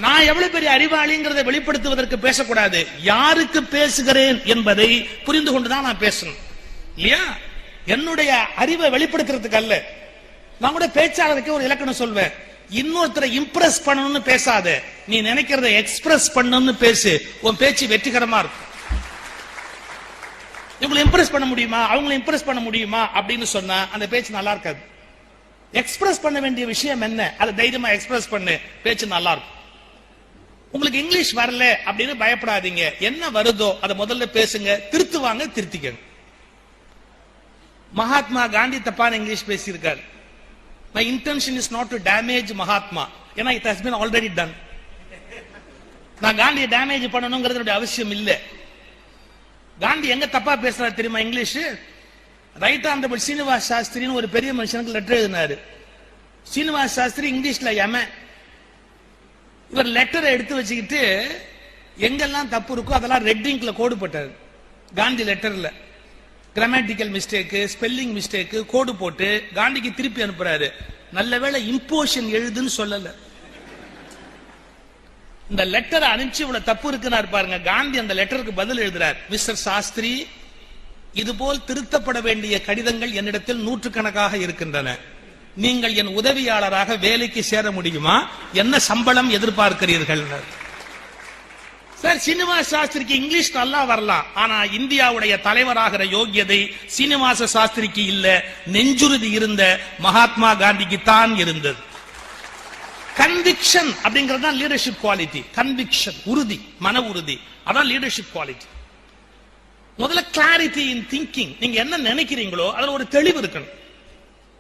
நான் எவ்வளவு பெரிய அறிவாளிங்கிறதை வெளிப்படுத்துவதற்கு பேசக்கூடாது, யாருக்கு பேசுகிறேன் என்பதை புரிந்து கொண்டுதான் நான் பேசணும் இல்லையா? என்னுடைய அறிவை வெளிப்படுத்துறதுக்கு அல்ல. நான் கூட பேச்சாளருக்கு ஒரு இலக்கணம் சொல்வேன், இன்னொருத்தரை இம்ப்ரெஸ் பண்ணணும்னு பேசாத, நீ நினைக்கிறத எக்ஸ்பிரஸ் பண்ணணும்னு பேசு, உன் பேச்சு வெற்றிகரமா இருக்கும். இவங்களை இம்ப்ரெஸ் பண்ண முடியுமா, அவங்களை இம்ப்ரெஸ் பண்ண முடியுமா அப்படின்னு சொன்னா அந்த பேச்சு நல்லா இருக்காது. எக்ஸ்பிரஸ் பண்ண வேண்டிய விஷயம் என்ன, அதை தைரியமா எக்ஸ்பிரஸ் பண்ணு, பேச்சு நல்லா இருக்கும். உங்களுக்கு இங்கிலீஷ் வரல அப்படின்னு பயப்படாதீங்க, என்ன வருதோ அதை முதல்ல பேசுங்க, திருத்துவாங்க, திருத்திக்கங்க. மகாத்மா காந்தி தப்பான இங்கிலீஷ் பேசியிருக்காரு. My intention is not to damage Mahatma, ஏன்னா it has been already done. நான் காந்தியை டேமேஜ் பண்ணணுங்கிறது அவசியம் இல்லை. காந்தி எங்க தப்பா பேசுறாரு தெரியுமா இங்கிலீஷ்? ரைட் ஆனரபிள் சீனிவாஸ் சாஸ்திரின்னு ஒரு பெரிய மனுஷனுக்கு லெட்டர் எழுதினாரு. சீனிவாஸ் சாஸ்திரி இங்கிலீஷ்ல இவர் லெட்டரை எடுத்து வச்சுக்கிட்டு எங்கெல்லாம் தப்பு இருக்கோ அதெல்லாம் ரெட் இங்க்ல கோடு போட்டாரு. காந்தி லெட்டர்ல கிராமட்டிக்கல் மிஸ்டேக், ஸ்பெல்லிங் மிஸ்டேக் கோடு போட்டு காந்திக்கு திருப்பி அனுப்புறாரு. நல்லவேளை இம்போஷன் எழுதுன்னு சொல்லல. இந்த லெட்டரை அனுப்பிச்சு இவ்வளவு தப்பு இருக்குன்னு பாருங்க. காந்தி அந்த லெட்டருக்கு பதில் எழுதுறார், மிஸ்டர் சாஸ்திரி, இதுபோல் திருத்தப்பட வேண்டிய கடிதங்கள் என்னிடத்தில் நூற்றுக்கணக்காக இருக்கின்றன. நீங்கள் என் உதவியாளராக வேலைக்கு சேர முடியுமா? என்ன சம்பளம் எதிர்பார்க்கிறீர்கள்? சார், சீனிவாச சாஸ்திரிக்கு இங்கிலீஷ் நல்லா வரலாம், ஆனா இந்தியாவுடைய தலைவராகிற யோகியதை சீனிவாச சாஸ்திரிக்கு இல்ல, நெஞ்சுறுதி இருந்த மகாத்மா காந்திக்கு தான் இருந்தது. கன்விக்ஷன் அப்படிங்கிறது தான் லீடர்ஷிப் குவாலிட்டி. கன்விக்ஷன், உறுதி, மன உறுதி, அதான் லீடர்ஷிப் குவாலிட்டி. முதல்ல கிளாரிட்டி இன் திங்கிங், நீங்க என்ன நினைக்கிறீங்களோ அதுல ஒரு தெளிவு இருக்கணும்.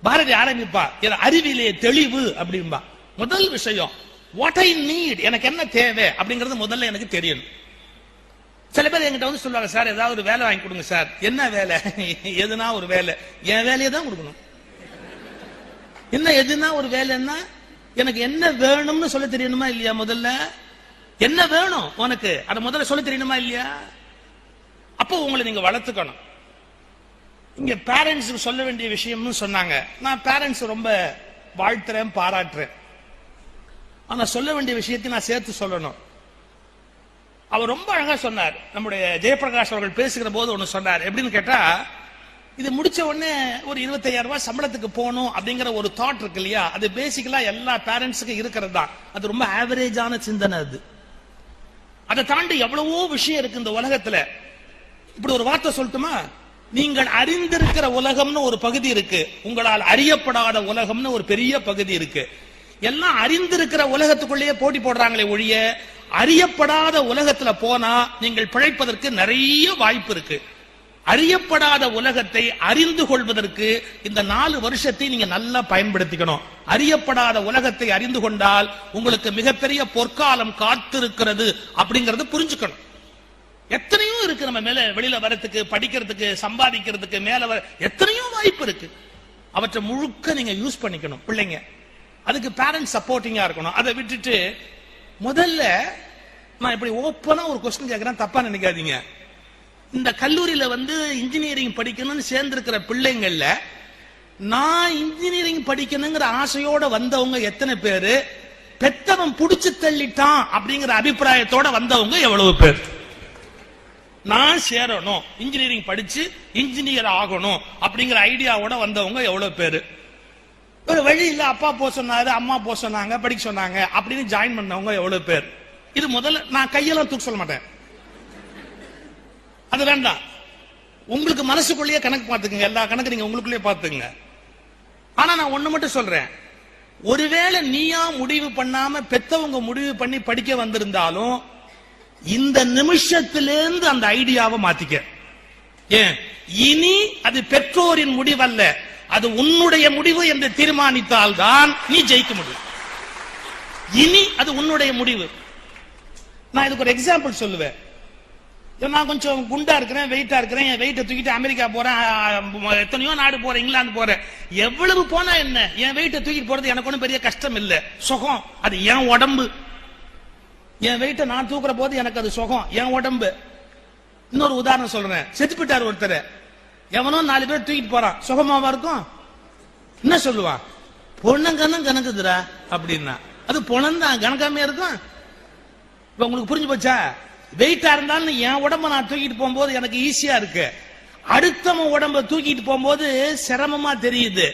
பாரதி ஆரம்பிப்பா, அறிவிலே தெளிவு அப்படின்பா. முதல் விஷயம் வாட் ஐ நீட், எனக்கு என்ன தேவை அப்படிங்கிறது முதல்ல எனக்கு தெரியணும். சில பேர் என்கிட்ட வந்து சொல்லுவாங்க, சார் ஏதாவது ஒரு வேலை வாங்கி கொடுங்க சார். என்ன வேலை? எதுனா ஒரு வேலை. என் வேலையை தான் கொடுக்கணும். என்ன எதுனா ஒரு வேலைன்னா எனக்கு என்ன வேணும்னு சொல்ல தெரியணுமா இல்லையா? முதல்ல என்ன வேணும் உனக்கு அதை முதல்ல சொல்ல தெரியணுமா இல்லையா? அப்போ உங்களை நீங்க வளர்த்துக்கணும். இங்க பேரண்ட்ஸ் சொல்ல வேண்டிய விஷயம்னு சொன்னாங்க. நான் பேரண்ட்ஸ் ரொம்ப வாழ்த்துறேன், பாராட்டுறேன். ஆனா சொல்ல வேண்டிய விஷயத்தை நான் சேர்த்து சொல்லணும். அவர் ரொம்ப அழகா சொன்னார். நம்முடைய ஜெயபிரகாஷ் அவர்கள் பேசுகிற போது ஒண்ணு சொன்னார். எப்படின்னு கேட்டா, இது முடிச்ச உடனே ஒரு 25,000 ரூபாய் சம்பளத்துக்கு போகணும் அப்படிங்கிற ஒரு தாட் இருக்கு இல்லையா, அது பேசிக்கலா எல்லா பேரண்ட்ஸுக்கும் இருக்கிறது தான். அது ரொம்ப ஆவரேஜான சிந்தனை. அது அதை தாண்டி எவ்வளவோ விஷயம் இருக்கு இந்த உலகத்துல. இப்படி ஒரு வார்த்தை சொல்லட்டுமா, நீங்கள் அறிந்திருக்கிற உலகம்னு ஒரு பகுதி இருக்கு, உங்களால் அறியப்படாத உலகம்னு ஒரு பெரிய பகுதி இருக்கு. எல்லாம் அறிந்திருக்கிற உலகத்துக்குள்ளேயே போட்டி போடுறாங்களே ஒழிய அறியப்படாத உலகத்துல போனா நீங்கள் பிழைப்பதற்கு நிறைய வாய்ப்பு இருக்கு. அறியப்படாத உலகத்தை அறிந்து கொள்வதற்கு இந்த 4 வருஷத்தை நீங்க நல்லா பயன்படுத்திக்கணும். அறியப்படாத உலகத்தை அறிந்து கொண்டால் உங்களுக்கு மிகப்பெரிய பொற்காலம் காத்திருக்கிறது அப்படிங்கறது புரிஞ்சுக்கணும். எத்தனையோ இருக்கு நம்ம மேல, வெளியில வரத்துக்கு, படிக்கிறதுக்கு, சம்பாதிக்கிறதுக்கு, மேல வர எத்தனையோ வாய்ப்பு இருக்கு. அவற்றை முழுக்க நீங்க யூஸ் பண்ணிக்கணும். பிள்ளைங்க அதுக்கு பேரண்ட்ஸ் சப்போர்ட்டிங்கா இருக்கணும். அதை விட்டுட்டு முதல்ல நான் இப்படி ஓப்பனா ஒரு கொஸ்டின் கேட்கிறேன், தப்பா நினைக்காதீங்க. இந்த கல்லூரியில வந்து இன்ஜினியரிங் படிக்கணும்னு சேர்ந்திருக்கிற பிள்ளைங்கள்ல நான் இன்ஜினியரிங் படிக்கணுங்கிற ஆசையோட வந்தவங்க எத்தனை பேரு? பெத்தவன் புடிச்சு தள்ளிட்டான் அப்படிங்கிற அபிப்பிராயத்தோட வந்தவங்க எவ்வளவு பேர்? நான் சேரணும், இன்ஜினியரிங் படிச்சு இன்ஜினியர் ஆகணும் அப்படிங்கிற ஐடியாவோட வந்தவங்க எவ்வளவு பேரு? ஒரு வழி இல்ல, அப்பா போ சொன்னாரு, அம்மா போ சொன்னாங்க, படிக்க சொன்னாங்க அப்படின்னு ஜாயின் பண்ணவங்க எவ்வளவு பேர்? இது முதல்ல நான் கையெல்லாம் தூக்க சொல்ல மாட்டேன், அது வேண்டாம். உங்களுக்கு மனசுக்குள்ளேயே கணக்கு பார்த்துக்குங்க, எல்லா கணக்கு நீங்க உங்களுக்குள்ளேயே பார்த்துங்க. ஆனா நான் ஒண்ணு மட்டும் சொல்றேன், ஒருவேளை நீயா முடிவு பண்ணாம பெத்தவங்க முடிவு பண்ணி படிக்க வந்திருந்தாலும் இந்த நிமிஷத்திலிருந்து அந்த ஐடியாவை மாத்திக்க. ஏன், இனி அது பெற்றோரின் முடிவல்ல, அது உன்னுடைய முடிவு என்று தீர்மானித்தால் தான் நீ ஜெயிக்க முடியும். இனி அது உன்னுடைய முடிவு. நான் இதுக்கு ஒரு எக்ஸாம்பிள் சொல்லுவேன். நான் கொஞ்சம் குண்டா இருக்கிறேன், வெயிட்டா இருக்கிறேன், என் வெயிட்டை தூக்கிட்டு அமெரிக்கா போறேன், எத்தனையோ நாடு போறேன், இங்கிலாந்து போறேன். எவ்வளவு போனா என்ன, என் வெயிட்டை தூக்கிட்டு போறது எனக்கு ஒன்றும் பெரிய கஷ்டம் இல்லை, சுகம். அது என் உடம்பு. என் வெயிட்டை நான் தூக்குற போது எனக்கு அது சுகம், என் உடம்பு. இன்னொரு உதாரணம் சொல்றேன். செத்து போயிட்டார் ஒருத்தர், எவனோ 4 பேர் தூக்கிட்டு போறான், சுகமாவா இருக்கும்? என்ன சொல்லுவான்? பொண்ணங்கன்னு கணக்குதுரா அப்படின்னா. அது பொணந்தான், கணக்காமையா இருக்கும்? இப்ப உங்களுக்கு புரிஞ்சு போச்சா? வெயிட்டா இருந்தாலும் என் உடம்ப நான் தூக்கிட்டு போகும்போது எனக்கு ஈஸியா இருக்கு, அடுத்தவன் உடம்ப தூக்கிட்டு போகும்போது சிரமமா தெரியுது.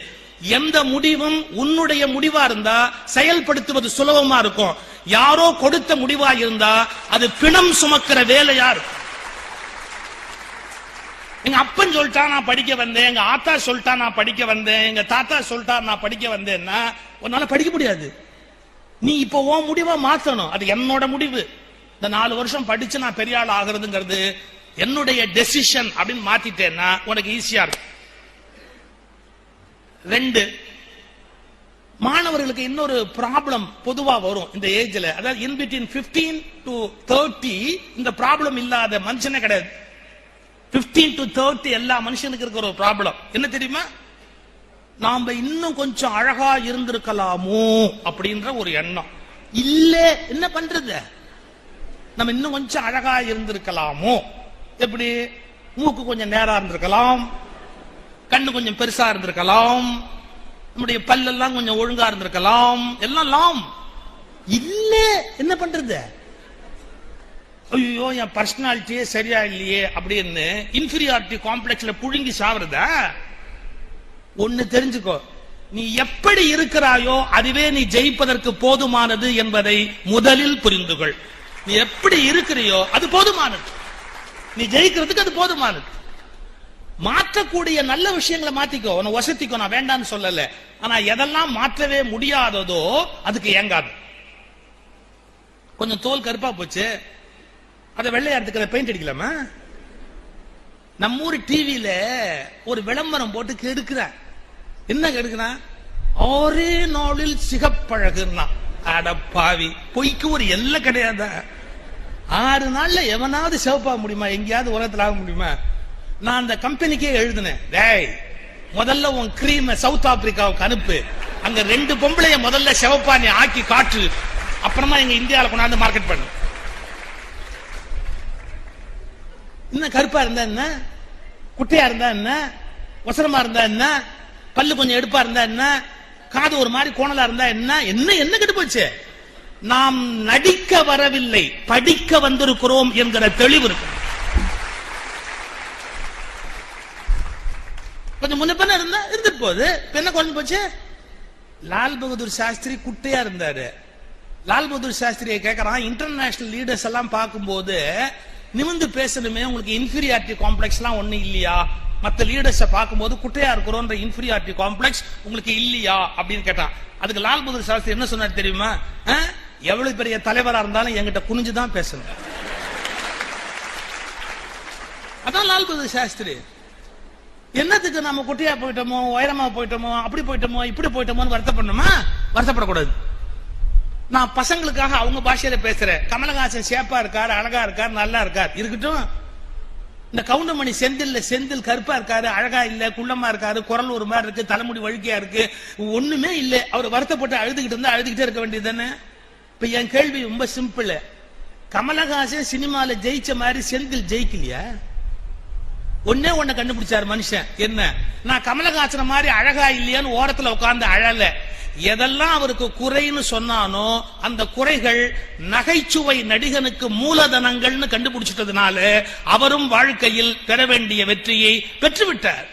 எந்த முடிவும் உன்னுடைய முடிவா இருந்தா செயல்படுத்துவது சுலபமா இருக்கும். யாரோ கொடுத்த முடிவா இருந்தா அது பிணம் சுமக்கிற வேலையா இருக்கும். எங்க அப்பன் சொல்லிட்டா நான் படிக்க வந்தேன், எங்க ஆத்தா சொல்லிட்டா நான் படிக்க வந்தேன், எங்க தாத்தா சொல்லிட்டா நான் படிக்க வந்தேன்னா உன்னால படிக்க முடியாது. நீ இப்ப உன் முடிவா மாத்தணும். அது என்னோட முடிவு. இந்த 4 வருஷம் படிச்சு நான் பெரிய ஆள் ஆகுறதுங்கிறது என்னுடைய டெசிஷன் அப்படின்னு மாத்திட்டேன்னா உனக்கு ஈஸியா இருக்கும். 2, மாணவர்களுக்கு இன்னொரு ப்ராப்ளம் பொதுவா வரும் இந்த ஏஜ்ல. அதாவது in between 15 to 30 இந்த ப்ராப்ளம் இல்லாத மனுஷனே கிடையாது. 15 to 30 எல்லா மனுஷனுக்கு இருக்கிற ஒரு ப்ராப்ளம் என்ன தெரியுமா? நாம இன்னும் கொஞ்சம் அழகா இருந்திருக்கலாமோ அப்படின்ற ஒரு எண்ணம். இல்ல என்ன பண்றது, நம்ம இன்னும் கொஞ்சம் அழகா இருந்திருக்கலாமோ. எப்படி? மூக்கு கொஞ்சம் நேரா இருந்திருக்கலாம், கண்ணு கொஞ்சம் பெருசா இருந்திருக்கலாம், நம்முடைய பல்லெல்லாம் கொஞ்சம் ஒழுங்கா இருந்திருக்கலாம், எல்லாம் இல்ல என்ன பண்றது? ஐயோ என் பர்சனாலிட்டியே சரியா இல்லையே அப்படின்னு இன்ஃபீரியாரிட்டி காம்ப்ளெக்ஸ்ல புழுங்கி சாவறதா? ஒன்னு தெரிஞ்சுக்கோ, நீ எப்படி இருக்கிறாயோ அதுவே நீ ஜெயிப்பதற்கு போதுமானது என்பதை முதலில் புரிந்துகொள். நீ எப்படி இருக்கிறியோ அது போதுமானது, நீ ஜெயிக்கிறதுக்கு அது போதுமானது. மாற்றக்கூடிய நல்ல விஷயங்களை மாத்திக்கோ, உன்னை வசதிக்கோ, நான் வேண்டான்னு சொல்லல. ஆனா எதெல்லாம் மாற்றவே முடியாததோ அதுக்கு ஏங்காது. கொஞ்சம் தோல் கருப்பா போச்சு, அதை வெள்ளையாடுறதுக்கு பெயிண்ட் அடிக்கலாமா? நம்ம ஊர் டிவியில ஒரு விளம்பரம் போட்டு கெடுக்கிற. என்ன கெடுக்கிறான்? ஒரே நாளில் சிகப்பழகுன்னா. அட பாவி, பொய்க்கு ஒரு எல்லை கிடையாது. 6 நாள்ல எவனாவது சிவப்பா முடியுமா? எங்கேயாவது உலகத்தில் ஆக முடியுமா? நான் அந்த கம்பெனிக்கே எழுதுனேன், டேய் முதல்ல உன் கிரீம் சவுத் ஆப்பிரிக்காவுக்கு அனுப்பு, அங்க 2 பொம்பளைய முதல்ல சிவப்பா நீ ஆக்கி காற்று, அப்புறமா எங்க இந்தியாவில் கொண்டாந்து மார்க்கெட் பண்ணு. இன்னும் கருப்பா இருந்தா என்ன, குட்டையா இருந்தா என்ன, ஒசரமா இருந்தா என்ன, பல்லு கொஞ்சம் எடுப்பா இருந்தா என்ன, காது ஒரு மாதிரி கோணலா இருந்தா என்ன, என்ன கெட்டு போச்சு? நாம் நடிக்க வரவில்லை, படிக்க வந்திருக்கிறோம் என்கிற தெளிவு இருக்கு. கொஞ்சம் முன்ன பின்ன இருந்தா இருந்துட்டு போகுது, என்ன குறைஞ்சு போச்சு? லால் பகதூர் சாஸ்திரி குட்டையா இருந்தாரு. லால் பகதூர் சாஸ்திரியை கேட்கறான், இன்டர்நேஷனல் லீடர்ஸ் எல்லாம் பார்க்கும்போது நிமிந்து பேசணுமே, உங்களுக்கு இன்ஃபீரியாரிட்டி காம்ப்ளெக்ஸ் எல்லாம் ஒண்ணு இல்லையா? மத்த லீடர்ஸ் பார்க்கும்போது குட்டையா இருக்கிறோம் இன்ஃபீரியாரிட்டி காம்ப்ளெக்ஸ் உங்களுக்கு இல்லையா அப்படின்னு கேட்டான். அதுக்கு லால் பகதூர் சாஸ்திரி என்ன சொன்னார் தெரியுமா? எவ்வளவு பெரிய தலைவரா இருந்தாலும் என்கிட்ட குனிஞ்சுதான் பேசணும். அதான் லால் பகதூர் சாஸ்திரி. என்னத்துக்கு நம்ம குட்டையா போயிட்டோமோ, உயரமா போயிட்டோமோ, அப்படி போயிட்டோமோ, இப்படி போயிட்டோமோன்னு வருத்தப்படணுமா? வருத்தப்படக்கூடாது. நான் பசங்களுக்காக அவங்க பாஷையில பேசுறேன். கமலஹாசன் சேப்பா இருக்காரு, அழகா இருக்காரு, நல்லா இருக்காரு, இருக்கட்டும். இந்த கவுண்டமணி செந்தில் கருப்பா இருக்காரு, அழகா இல்ல, குள்ளமா இருக்காரு, குரல் ஒரு மாதிரி இருக்கு, தலைமுடி வழுக்கையா இருக்கு, ஒண்ணுமே இல்ல, அவர் வருத்தப்பட்டு அழுதுகிட்டு இருந்தா அழுதுகிட்டே இருக்க வேண்டியது தானே? இப்ப என் கேள்வி ரொம்ப சிம்பிள். கமலஹாசன் சினிமால ஜெயிச்ச மாதிரி செந்தில் ஜெயிக்கலையா? ஒன்னே ஒண்ணு கண்டுபிடிச்சாரு மனுஷன். என்ன? நான் கமலஹாசன மாதிரி அழகா இல்லையான்னு ஓரத்துல உட்கார்ந்து அழல. எதெல்லாம் அவருக்கு குறைன்னு சொன்னானோ அந்த குறைகள் நகைச்சுவை நடிகனுக்கு மூலதனங்கள்னு கண்டுபிடிச்சிட்டதுனால அவரும் வாழ்க்கையில் பெற வேண்டிய வெற்றியை பெற்றுவிட்டார்.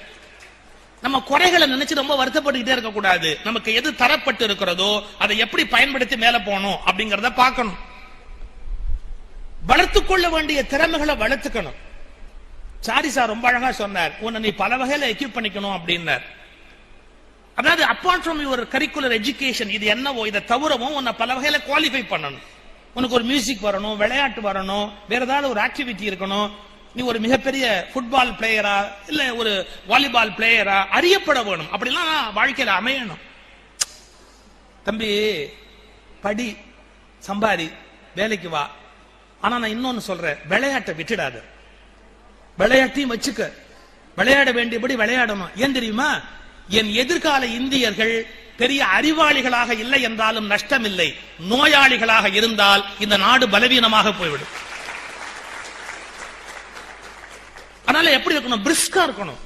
நம்ம குறைகளை நினைச்சு ரொம்ப வருத்தப்பட்டுக்கிட்டே இருக்க கூடாது. நமக்கு எது தரப்பட்டு இருக்கிறதோ அதை எப்படி பயன்படுத்தி மேல போகணும் அப்படிங்கறத பார்க்கணும். வளர்த்துக்கொள்ள வேண்டிய திறமைகளை வளர்த்துக்கணும். சாரி சார் ரொம்ப அழகா சொன்னார், உன்னை நீ பல வகையில எக்யூப் பண்ணிக்கணும் அப்படின்னார். அதாவது apart from your curricular education, இது என்னவோ இதை தவிரவும் உன்னை பல வகையில குவாலிஃபை பண்ணணும். உனக்கு ஒரு மியூசிக் வரணும், விளையாட்டு வரணும், வேற ஏதாவது ஒரு ஆக்டிவிட்டி இருக்கணும். நீ ஒரு மிகப்பெரிய ஃபுட்பால் பிளேயரா இல்ல ஒரு வாலிபால் பிளேயரா அறியப்பட வேணும். அப்படிலாம் வாழ்க்கையில அமையணும். தம்பி படி, சம்பாதி, வேலைக்கு வா. ஆனா நான் இன்னொன்னு சொல்றேன், விளையாட்டை விட்டுடாது. விளையாட்டையும் வச்சுக்க, விளையாட வேண்டியபடி விளையாடணும். ஏன் தெரியுமா? என் எதிர்கால இந்தியர்கள் பெரிய அறிவாளிகளாக இல்லை என்றாலும் நஷ்டம் இல்லை, நோயாளிகளாக இருந்தால் இந்த நாடு பலவீனமாக போய்விடும். அதனால எப்படி இருக்கணும்? பிரிஸ்கா இருக்கணும்.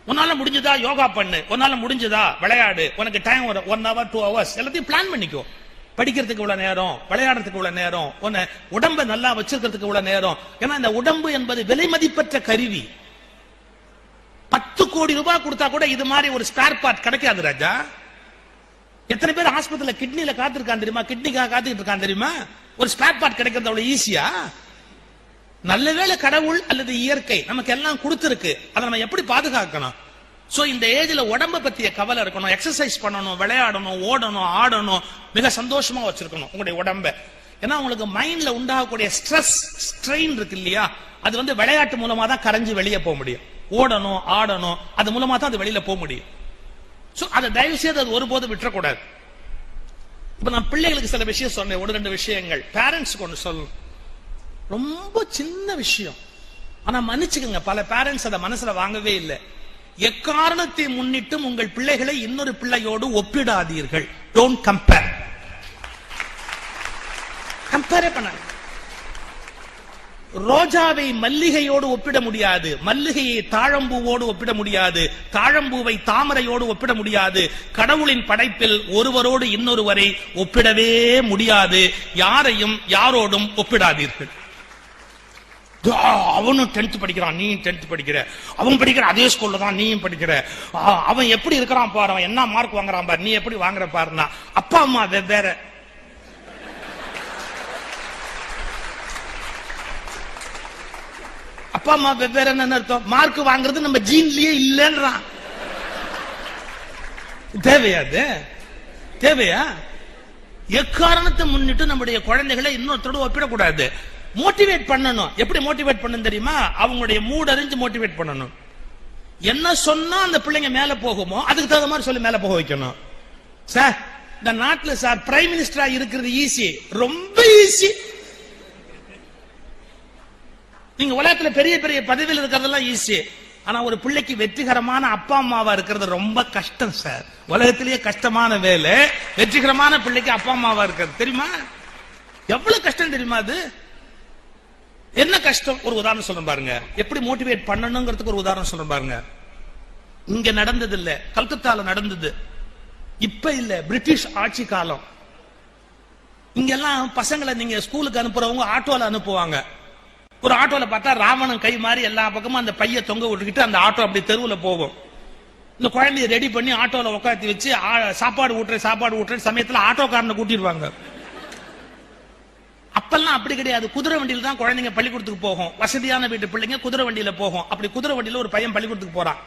உன்னால முடிஞ்சதா யோகா பண்ணு, உன்னால முடிஞ்சதா விளையாடு, உனக்கு டைம் 1 hour 2 hours எல்லாத்தையும் பிளான் பண்ணிக்கோ. படிக்கிறதுக்கு இவ்வளவு நேரம், விளையாடுறதுக்கு இவ்வளவு நேரம், உடம்பை நல்லா வச்சிருக்கிறதுக்கு இவ்வளவு நேரம். ஏன்னா இந்த உடம்பு என்பது விலை மதிப்பற்ற கருவி. 10 கோடி ரூபாய் கொடுத்தா கூட இது மாதிரி ஒரு ஸ்பேர் பார்ட் கிடைக்காது ராஜா. எத்தனை பேர் ஆஸ்பத்திரியில கிட்னில காத்திருக்கான் தெரியுமா? கிட்னிக்காக காத்துக்கிட்டு இருக்கான் தெரியுமா? ஒரு ஸ்பேர் பார்ட் கிடைக்கிறது அவ்வளவு ஈஸியா? நல்லவேளை கடவுள் அல்லது இயற்கை நமக்கு எல்லாம் கொடுத்திருக்கு. அதை நம்ம எப்படி பாதுகாக்கணும்? சோ இந்த ஏஜ்ல உடம்ப பத்திய கவலை இருக்கணும். எக்ஸசைஸ் பண்ணணும், விளையாடணும், ஓடணும், ஆடணும், மிக சந்தோஷமா வச்சிருக்கணும் உங்களுடைய உடம்ப. ஏன்னா உங்களுக்கு மைண்ட்ல உண்டாகக்கூடிய ஸ்ட்ரெஸ், ஸ்ட்ரெயின் இருக்கு இல்லையா, அது விளையாட்டு மூலமா தான் கரைஞ்சு வெளியே போக முடியும். ஓடணும், ஆடணும், அது மூலமா தான் அது வெளியில போக முடியும். சோ அதை தயவு செய்து அது ஒருபோதும் விட்டுறக்கூடாது. இப்ப நான் பிள்ளைகளுக்கு சில விஷயம் சொன்னேன், 1-2 விஷயங்கள் பேரண்ட்ஸ்க்கு ஒன்று சொல்லணும். ரொம்ப சின்ன விஷயம், ஆனா மன்னிச்சுக்கங்க, பல பேரண்ட்ஸ் அதை மனசுல வாங்கவே இல்லை. எக்காரணத்தை முன்னிட்டும் உங்கள் பிள்ளைகளை இன்னொரு பிள்ளையோடு ஒப்பிடாதீர்கள். Don't compare. கம்பேரே பண்ணாங்க. ரோஜாவை மல்லிகையோடு ஒப்பிட முடியாது, மல்லிகையை தாழம்பூவோடு ஒப்பிட முடியாது, தாழம்பூவை தாமரையோடு ஒப்பிட முடியாது. கடவுளின் படைப்பில் ஒருவரோடு இன்னொருவரை ஒப்பிடவே முடியாது. யாரையும் யாரோடும் ஒப்பிடாதீர்கள். அவனும் 10th படிக்கிறான், நீ 10th படிக்கிற, அவன் படிக்கிற அதே ஸ்கூல்ல தான் நீயும் படிக்கிற, அவன் எப்படி இருக்கிறான் பாரு, அவன் என்ன மார்க் வாங்குறான் பாரு, நீ எப்படி வாங்குற பாருன்னா. அப்பா அம்மா வெவ்வேற. அப்பா அம்மா வெவ்வேற என்ன அர்த்தம்? மார்க் வாங்குறது நம்ம ஜீன்லயே இல்லைன்றான். தேவையாது? தேவையா? எக்காரணத்தை முன்னிட்டு நம்முடைய குழந்தைகளை இன்னொருத்தரோடு ஒப்பிடக்கூடாது. மோட்டிவேட் பண்ணணும். எப்படி மோட்டிவேட் பண்ணணும் தெரியுமா? அவங்களுடைய மூட் அறிஞ்சு மோட்டிவேட் பண்ணணும். என்ன சொன்னா அந்த பிள்ளைங்க மேல போகுமோ அதுக்கு தகுந்த மாதிரி சொல்லி மேல போக வைக்கணும். சார் இந்த நாட்டில் சார் பிரைம் மினிஸ்டரா இருக்கிறது ஈஸி, ரொம்ப ஈஸி. நீங்க உலகத்துல பெரிய பெரிய பதவியில் இருக்கிறதெல்லாம் ஈஸி. ஆனா ஒரு பிள்ளைக்கு வெற்றிகரமான அப்பா அம்மாவா இருக்கிறது ரொம்ப கஷ்டம் சார். உலகத்திலேயே கஷ்டமான வேலை வெற்றிகரமான பிள்ளைக்கு அப்பா அம்மாவா இருக்கிறது. தெரியுமா எவ்வளவு கஷ்டம் தெரியுமா? அது என்ன கஷ்டம்? ஒரு உதாரணம் சொல்றேன் பாருங்க. எப்படி மோட்டிவேட் பண்ணணுங்கிறதுக்கு ஒரு உதாரணம் சொல்றேன் பாருங்க. இங்க நடந்தது இல்ல, கல்கத்தால நடந்தது. இப்ப இல்ல, பிரிட்டிஷ் ஆட்சி காலம். இங்கெல்லாம் பசங்களை நீங்க ஸ்கூலுக்கு அனுப்புறவங்க ஆட்டோல அனுப்புவாங்க. ஒரு ஆட்டோல பார்த்தா ராவணன் கை மாதிரி எல்லா பக்கமும் அந்த பைய தொங்க விட்டுக்கிட்டு அந்த ஆட்டோ அப்படி தெருவுல போகும். இந்த குழந்தைய ரெடி பண்ணி ஆட்டோல உட்காந்து வச்சு சாப்பாடு ஊட்டுற சமயத்துல ஆட்டோக்காரனை கூட்டிடுவாங்க. அப்பெல்லாம் அப்படி கிடையாது. குதிரை வண்டியில தான் குழந்தைங்க பள்ளிக்கூடத்துக்கு போகும். வசதியான வீட்டு பிள்ளைங்க குதிரை வண்டியில போகும். அப்படி குதிரை வண்டியில ஒரு பையன் பள்ளிக்கூடத்துக்கு போறான்.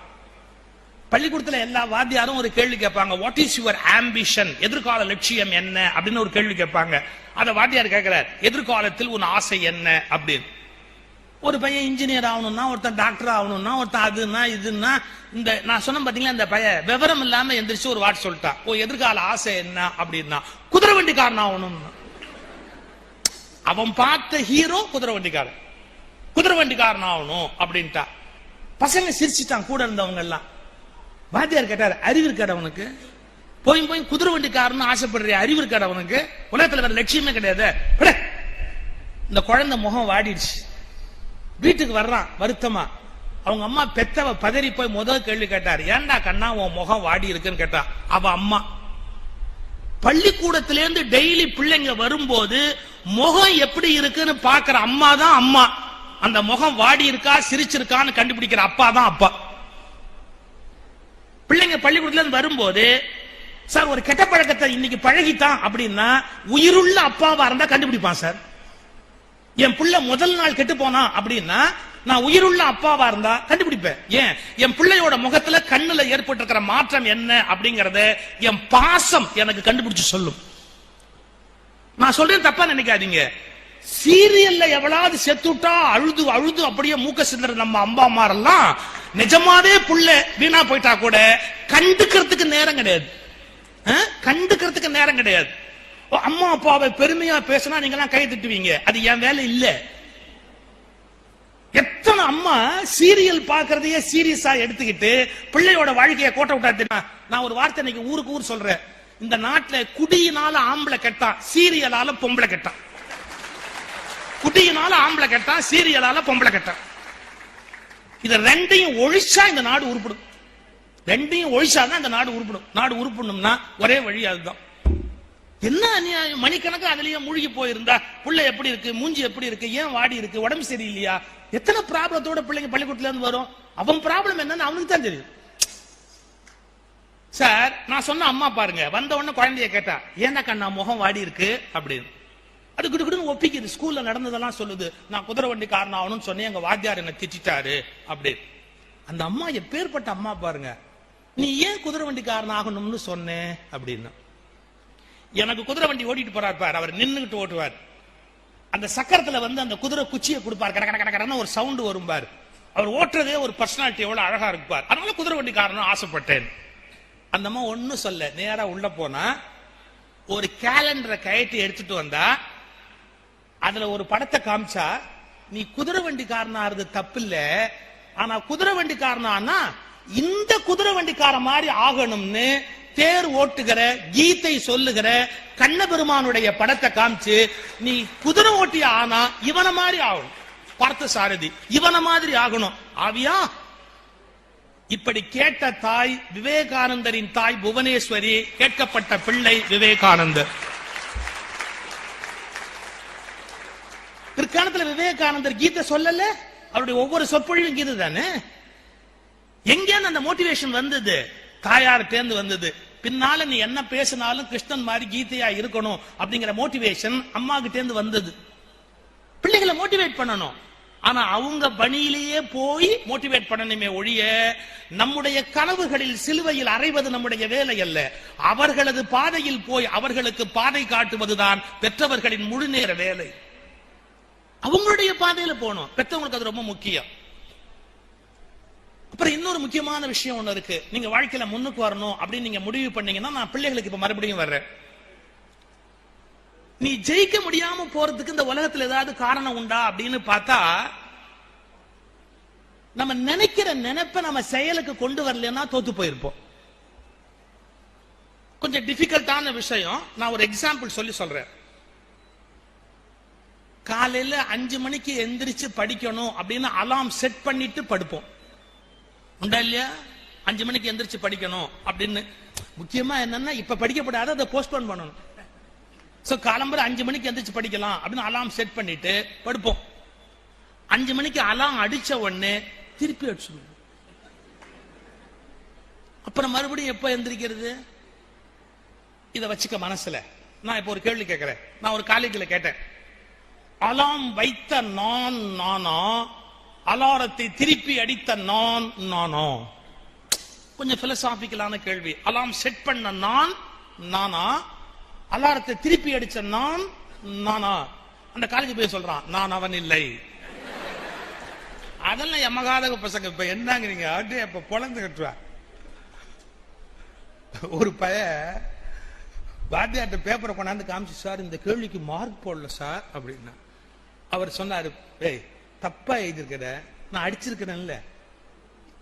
பள்ளிக்கூடத்துல எல்லா வாத்தியாரும் ஒரு கேள்வி கேட்பாங்க, வாட் இஸ் யுவர் ஆம்பிஷன், எதிர்கால லட்சியம் என்ன அப்படின்னு ஒரு கேள்வி கேட்பாங்க. அத வாத்தியார் கேட்கிறார், எதிர்காலத்தில் உன் ஆசை என்ன அப்படின்னு. ஒரு பையன் இன்ஜினியர் ஆகணும்னா, ஒருத்தன் டாக்டர் ஆகணும்னா, ஒருத்தன் அதுன்னா இதுன்னா. இந்த நான் சொன்ன பாத்தீங்களா, இந்த பையன் விவரம் இல்லாம எந்திரிச்சு ஒரு வார்த்தை சொல்லிட்டான். ஓ எதிர்கால ஆசை என்ன அப்படின்னா குதிரை வண்டிக்காரன் ஆகணும். அவன் பார்த்த ஹீரோ குதிரை வண்டிக்காரன் ஆகணும் அப்படின்ட்டா. பசங்க சிரிச்சுட்டான் கூட இருந்தவங்க எல்லாம். வாத்தியார் கேட்டார், அறிவு இருக்காடு அவனுக்கு? போய் குதிரை வண்டிக்காரன் ஆசைப்படுற அறிவு இருக்காடு அவனுக்கு? உலகத்துல வேற லட்சியமே கிடையாது. இந்த குழந்தை முகம் வாடிடுச்சு. வீட்டுக்கு வர்றான் வருத்தமா. அவங்க அம்மா பெத்தவ பதறி போய் முதல் கேள்வி கேட்டார், ஏண்டா கண்ணா உன் முகம் வாடி இருக்குன்னு கேட்டா. அவ அம்மா பள்ளிக்கூடத்திலேருந்து டெய்லி பிள்ளைங்க வரும்போது முகம் எப்படி இருக்குன்னு பாக்குற அம்மா தான் அம்மா. அந்த முகம் வாடி இருக்கா சிரிச்சிருக்கான்னு கண்டுபிடிக்கிற அப்பா தான் அப்பா. பிள்ளைங்க பள்ளிக்கூடத்துல இருந்து வரும்போது, சார் ஒரு கெட்ட பழக்கத்தை இன்னைக்கு பழகிட்டான் அப்படின்னா உயிருள்ள அப்பாவா இருந்தா கண்டுபிடிப்பான் சார். என் பிள்ளை முதல் நாள் கெட்டு போனா அப்படின்னா நான் உயிருள்ள அப்பாவா இருந்தா கண்டுபிடிப்பேன். ஏன்? என் பிள்ளையோட முகத்துல கண்ணுல ஏற்பட்டு இருக்கிற மாற்றம் என்ன அப்படிங்கறத என் பாசம் எனக்கு கண்டுபிடிச்சு சொல்லும். நான் சொல்றேன் தப்பா நினைக்காதீங்க. சீரியல்ல எவ்வளவு செத்துட்டா அழுது அழுது அப்படியே மூக்க சிந்தற நம்ம அம்மா அம்மாரெல்லாம் நிஜமாவே புள்ள வீணா போயிட்டா கூட கண்டுக்கிறதுக்கு நேரம் கிடையாது. அம்மா அப்பாவை பெருமையா பேசினா நீங்க எல்லாம் கை தட்டுவீங்க. அது என் வேலை இல்ல. எத்தனை அம்மா சீரியல் பாக்குறதையே சீரியஸா எடுத்துக்கிட்டு பிள்ளையோட வாழ்க்கையை கோட்டை விட்டா தெரியுமா? நான் ஒரு வார்த்தை இன்னைக்கு ஊருக்கு ஊர் சொல்றேன். இந்த நாட்டுல குடியினால ஆம்பளை கெட்டான், சீரியலால பொம்பளை கெட்டான். குடியினால ஆம்பளை கெட்டான், சீரியலால பொம்பளை கெட்டான். இத ரெண்டையும் ஒழிச்சா இந்த நாடு உருப்படும். ரெண்டையும் ஒழிச்சாதான் இந்த நாடு உருப்படும். நாடு உருப்படணும்னா ஒரே வழி அதுதான். என்ன அநியாயம், மணிக்கணக்கு அதுலயே மூழ்கி போயிருந்தா புள்ள எப்படி இருக்கு, மூஞ்சி எப்படி இருக்கு, ஏன் வாடி இருக்கு, உடம்பு சரியில்லையா, எத்தனை ப்ராப்ளத்தோட பிள்ளைங்க பள்ளிக்கூடத்துல இருந்து வரும். அவன் ப்ராப்ளம் என்னன்னு அவனுக்கு தான் தெரியும். சார் நான் சொன்ன அம்மா பாருங்க, வந்த உடனே குழந்தைய கேட்டா ஏன்னா கண்ணா முகம் வாடி இருக்கு அப்படின்னு, அது கிட்ட ஒப்பிக்குது. ஸ்கூல்ல நடந்ததெல்லாம் சொல்லுது, நான் குதிரை வண்டி காரணம் ஆகணும்னு சொன்னேன், எங்க வாத்தியார் என்ன திட்டாரு அப்படின்னு. அந்த அம்மா எப்பேற்பட்ட அம்மா பாருங்க, நீ ஏன் குதிரை வண்டி காரணம் ஆகணும்னு சொன்னேன் அப்படின்னு. எனக்கு குதிரை வண்டி ஓட்டிட்டு போறார் பார், அவர் நின்னுகிட்டு ஓட்டுவார், அந்த சக்கரத்துல வந்து அந்த குதிரை குச்சியை கொடுப்பார், கட கட கடன்னு ஒரு சவுண்ட் வரும் பார், அவர் ஓட்டுறதே ஒரு பர்சனாலிட்டி எவ்வளவு அழகா இருப்பார், அதனால குதிரை வண்டி காரணம் ஆசைப்பட்டேன். அந்த அம்மா ஒன்னும் சொல்ல, நேரா உள்ள போனா ஒரு கேலண்டரை கயட்டி எடுத்துட்டு வந்தா அதுல ஒரு படத்தை காமிச்சா, நீ குதிரை வண்டி காரணம் ஆறுது தப்பு இல்ல, ஆனா குதிரை வண்டி காரணம் இந்த குதிரை வண்டிக்கார மாதிரி ஆகணும்னு தேர் ஓட்டுகிற கீதை சொல்லுகிற கண்ணபெருமானுடைய படத்தை காமிச்சு, நீ குதிரை ஓட்டி ஆனா இவன மாதிரி ஆகணும், பார்த்த சாரதி இவன மாதிரி ஆகணும் ஆவியா. இப்படி கேட்ட தாய் விவேகானந்தரின் தாய் புவனேஸ்வரி, கேட்கப்பட்ட பிள்ளை விவேகானந்தர். பிற்காலத்துல விவேகானந்தர் கீதை சொல்லல, அவருடைய ஒவ்வொரு சொற்பொழிவும் கீதை தானே. எங்க அந்த மோட்டிவேஷன் வந்தது? தாயார் தேர்ந்து வந்தது. பின்னால நீ என்ன பேசினாலும் கிருஷ்ணன் மாதிரி கீதையா இருக்கணும் அப்படிங்கிற மோட்டிவேஷன் அம்மா கிட்டேந்து வந்தது. பிள்ளைகளை மோட்டிவேட் பண்ணணும், ஆனா அவங்க பணியிலேயே போய் மோட்டிவேட் பண்ணணுமே ஒழிய, நம்முடைய கனவுகளில் சிலுவையில் அறைவது நம்முடைய வேலை அல்ல. அவர்களது பாதையில் போய் அவர்களுக்கு பாதை காட்டுவதுதான் பெற்றவர்களின் முழு நேர வேலை. அவங்களுடைய பாதையில போகணும், பெற்றவங்களுக்கு அது ரொம்ப முக்கியம். அப்புறம் இன்னொரு முக்கியமான விஷயம் ஒண்ணு இருக்கு. நீங்க வாழ்க்கையில முன்னுக்கு வரணும் அப்படின்னு நீங்க முடிவு பண்ணீங்கன்னா, நான் பிள்ளைகளுக்கு இப்ப மறுபடியும் வர்றேன். நீ ஜெயிக்க முடியாம போறதுக்கு இந்த உலகத்துல ஏதாவது காரணம் உண்டா அப்படின்னு பார்த்தா, நம்ம நினைக்கிற நினைப்ப நம்ம செயலுக்கு கொண்டு வரலன்னா தோத்து போயிருப்போம். கொஞ்சம் டிஃபிகல்ட்டான விஷயம், நான் ஒரு எக்ஸாம்பிள் சொல்லி சொல்றேன். காலையில 5 மணிக்கு எந்திரிச்சு படிக்கணும் அப்படின்னு அலாம் செட் பண்ணிட்டு படுப்போம், உண்டா இல்லையா? 5 மணிக்கு எந்திரிச்சு படிக்கணும் அப்படின்னு. முக்கியமா என்னன்னா, இப்ப படிக்கப்படாத அதை போஸ்ட்போன் பண்ணணும். சோ காலம்பர 5 மணிக்கு எந்திரிச்சு படிக்கலாம் அப்படின்னு அலாம் செட் பண்ணிட்டு படுப்போம். 5 மணிக்கு அலாம் அடிச்ச உடனே திருப்பி அடிச்சுடுவோம். அப்புறம் மறுபடியும் எப்ப எந்திரிக்கிறது? இத வச்சுக்க மனசுல. நான் இப்ப ஒரு கேள்வி கேட்கிறேன். நான் ஒரு காலேஜ்ல கேட்டேன், அலாம் வைத்த நான் நானா, அலாரத்தை திருப்பி அடித்த நான் நானா? கொஞ்சம் பிலசாபிக்கலான கேள்வி. அலாம் செட் பண்ண நான் நானா, அலாரத்தை திருப்பி அடிச்ச நான் நானா? அந்த காலேஜ் போய் சொல்றான், நான் அவன் இல்லை. அதெல்லாம் எமகாதக பசங்க. இப்ப என்னங்கிறீங்க? அப்படியே இப்ப பொழந்து கட்டுவா. ஒரு பைய வாத்தியார்ட்ட பேப்பரை கொண்டாந்து காமிச்சு, சார் இந்த கேள்விக்கு மார்க் போடல சார் அப்படின்னா. அவர் சொன்னாரு, ஏய் தப்பா எழுதிருக்கிற, நான் அடிச்சிருக்கிறேன்ல,